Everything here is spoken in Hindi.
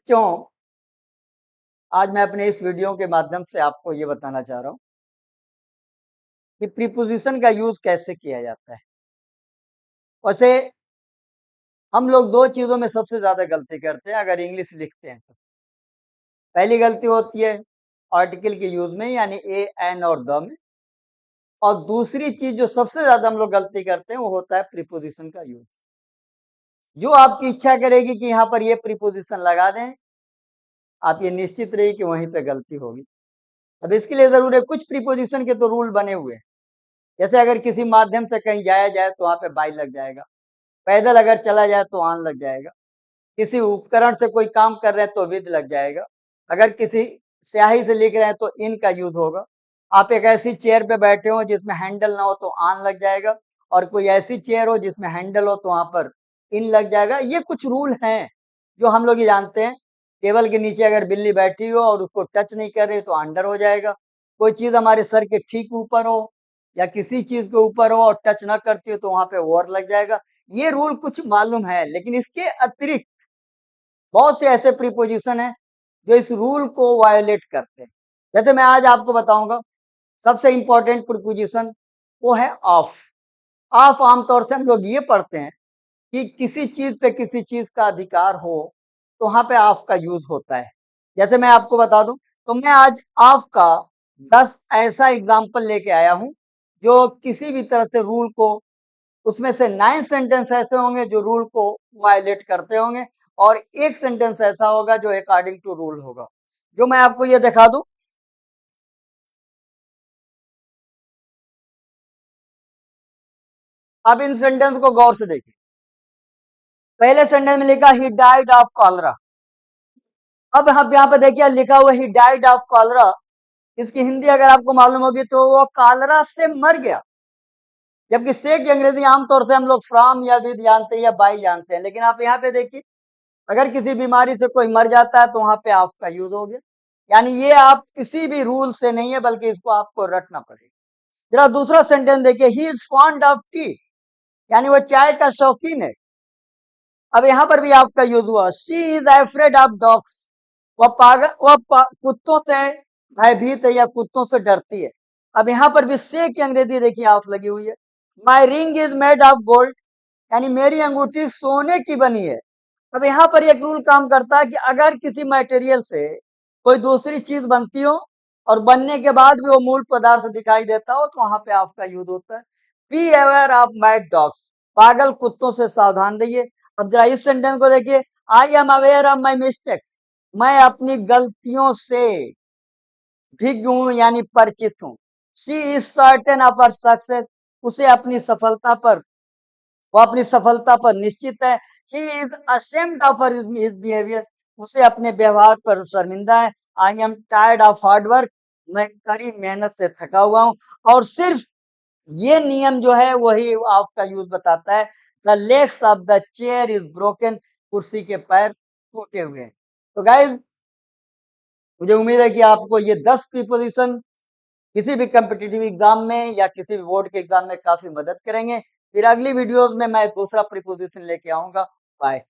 बच्चों, आज मैं अपने इस वीडियो के माध्यम से आपको ये बताना चाह रहा हूँ कि प्रीपोजिशन का यूज कैसे किया जाता है। वैसे हम लोग दो चीजों में सबसे ज्यादा गलती करते हैं अगर इंग्लिश लिखते हैं तो। पहली गलती होती है आर्टिकल के यूज में, यानी ए, एन और द में। और दूसरी चीज जो सबसे ज्यादा हम लोग गलती करते हैं वो होता है प्रीपोजिशन का यूज। जो आपकी इच्छा करेगी कि यहाँ पर ये प्रीपोजिशन लगा दें, आप ये निश्चित रहिए कि वहीं पे गलती होगी। अब इसके लिए जरूर है, कुछ प्रीपोजिशन के तो रूल बने हुए हैं। जैसे अगर किसी माध्यम से कहीं जाया जाए तो वहां पे बाई लग जाएगा, पैदल अगर चला जाए तो आन लग जाएगा, किसी उपकरण से कोई काम कर रहे हैं तो विद लग जाएगा, अगर किसी स्याही से लिख रहे हैं तो इन का यूज होगा। आप एक ऐसी चेयर पे बैठे हो जिसमें हैंडल ना हो तो आन लग जाएगा, और कोई ऐसी चेयर हो जिसमें हैंडल हो तो वहां पर इन लग जाएगा। ये कुछ रूल हैं जो हम लोग ये जानते हैं। टेबल के नीचे अगर बिल्ली बैठी हो और उसको टच नहीं कर रही तो अंडर हो जाएगा। कोई चीज हमारे सर के ठीक ऊपर हो या किसी चीज के ऊपर हो और टच ना करती हो तो वहां पे ओवर लग जाएगा। ये रूल कुछ मालूम है, लेकिन इसके अतिरिक्त बहुत से ऐसे प्रीपोजिशन हैं जो इस रूल को वायोलेट करते हैं। जैसे मैं आज आपको बताऊंगा, सबसे इंपॉर्टेंट प्रीपोजिशन वो है ऑफ। ऑफ आमतौर से हम लोग ये पढ़ते हैं कि किसी चीज पे किसी चीज का अधिकार हो तो वहां पे ऑफ का यूज होता है। जैसे मैं आपको बता दूं, तो मैं आज ऑफ का 10 ऐसा एग्जाम्पल लेके आया हूं जो किसी भी तरह से रूल को, उसमें से 9 सेंटेंस ऐसे होंगे जो रूल को वायलेट करते होंगे, और एक सेंटेंस ऐसा होगा जो अकॉर्डिंग टू रूल होगा। जो मैं आपको ये दिखा दूं, अब इन सेंटेंस को गौर से देखिए। पहले सेंटेंस में लिखा ही डाइड ऑफ कॉलरा। अब हम यहाँ पे देखिए लिखा हुआ ही डाइड ऑफ कॉलरा, इसकी हिंदी अगर आपको मालूम होगी तो वो कॉलरा से मर गया। जबकि से की अंग्रेजी आमतौर से हम लोग फ्रॉम या विद जानते हैं या बाई जानते हैं, लेकिन आप यहाँ पे देखिए अगर किसी बीमारी से कोई मर जाता है तो वहां पे ऑफ का यूज हो गया। यानी ये आप किसी भी रूल से नहीं है, बल्कि इसको आपको रटना पड़ेगा। जरा दूसरा सेंटेंस देखिए, he is fond of T, यानी वो चाय का शौकीन है। अब यहाँ पर भी आपका यूज हुआ, she is afraid of dogs, कुत्तों से भयभीत है या कुत्तों से डरती है। अब यहाँ पर भी से की अंग्रेजी देखिए ऑफ लगी हुई है। My ring is made of gold, यानी मेरी अंगूठी सोने की बनी है। अब यहाँ पर एक रूल काम करता है कि अगर किसी मटेरियल से कोई दूसरी चीज बनती हो और बनने के बाद भी वो मूल पदार्थ दिखाई देता हो तो वहां पे ऑफ का यूज होता है। Be aware of mad dogs, पागल कुत्तों से सावधान रहिए। अब जरा इस सेंटेंस को देखिए, I am aware of my mistakes, मैं अपनी गलतियों से भिज्ञ हूं यानी परिचित हूं। She is certain of her success, उसे अपनी सफलता पर, वो अपनी सफलता पर निश्चित है। He is ashamed of his behaviour, उसे अपने व्यवहार पर शर्मिंदा है। I am tired of hard work, मैं कड़ी मेहनत से थका हुआ हूं। और सिर्फ ये नियम जो है वही आपका यूज बताता है, the legs of the chair is broken, कुर्सी के पैर टूटे हुए हैं। तो गाइस, मुझे उम्मीद है कि आपको ये 10 प्रीपोजिशन किसी भी कम्पिटिटिव एग्जाम में या किसी भी बोर्ड के एग्जाम में काफी मदद करेंगे। फिर अगली वीडियोस में मैं दूसरा प्रीपोजिशन लेके आऊंगा। बाय।